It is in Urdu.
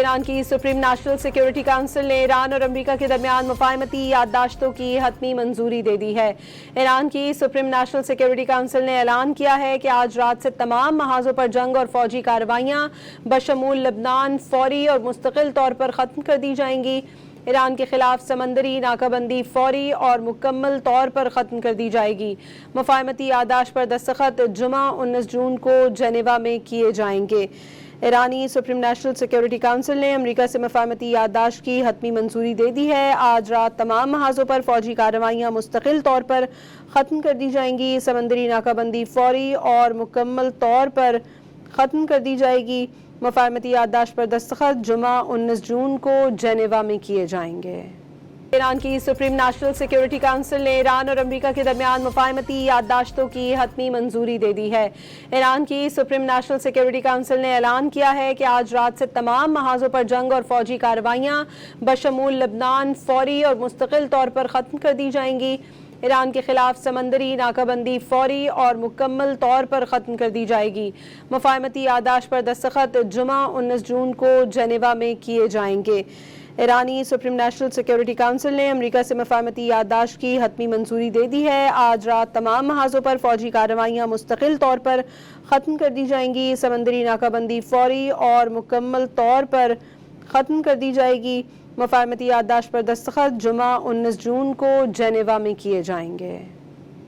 ایران کی سپریم نیشنل سیکیورٹی کونسل نے ایران اور امریکہ کے درمیان مفاہمتی یادداشتوں کی حتمی منظوری دے دی ہے۔ ایران کی سپریم نیشنل سیکیورٹی کونسل نے اعلان کیا ہے کہ آج رات سے تمام محاذوں پر جنگ اور فوجی کارروائیاں بشمول لبنان فوری اور مستقل طور پر ختم کر دی جائیں گی۔ ایران کے خلاف سمندری ناکہ بندی فوری اور مکمل طور پر ختم کر دی جائے گی۔ مفاہمتی یادداشت پر دستخط جمعہ 19 جون کو جنیوا میں کیے جائیں گے۔ ایرانی سپریم نیشنل سیکیورٹی کونسل نے امریکہ سے مفاہمتی یادداشت کی حتمی منظوری دے دی ہے۔ آج رات تمام محاذوں پر فوجی کارروائیاں مستقل طور پر ختم کر دی جائیں گی۔ سمندری ناکہ بندی فوری اور مکمل طور پر ختم کر دی جائے گی۔ مفاہمتی یادداشت پر دستخط جمعہ 19 جون کو جنیوا میں کیے جائیں گے۔ ایران کی سپریم نیشنل سیکیورٹی کونسل نے ایران اور امریکہ کے درمیان مفاہمتی یادداشتوں کی حتمی منظوری دے دی ہے۔ ایران کی سپریم نیشنل سیکیورٹی کونسل نے اعلان کیا ہے کہ آج رات سے تمام محاذوں پر جنگ اور فوجی کارروائیاں بشمول لبنان فوری اور مستقل طور پر ختم کر دی جائیں گی۔ ایران کے خلاف سمندری ناکہ بندی فوری اور مکمل طور پر ختم کر دی جائے گی۔ مفاہمتی یادداشت پر دستخط جمعہ 19 جون کو جنیوا میں کیے جائیں گے۔ ایرانی سپریم نیشنل سیکیورٹی کونسل نے امریکہ سے مفاہمتی یادداشت کی حتمی منظوری دے دی ہے۔ آج رات تمام محاذوں پر فوجی کارروائیاں مستقل طور پر ختم کر دی جائیں گی۔ سمندری ناکہ بندی فوری اور مکمل طور پر ختم کر دی جائے گی۔ مفاہمتی یادداشت پر دستخط جمعہ 19 جون کو جنیوا میں کیے جائیں گے۔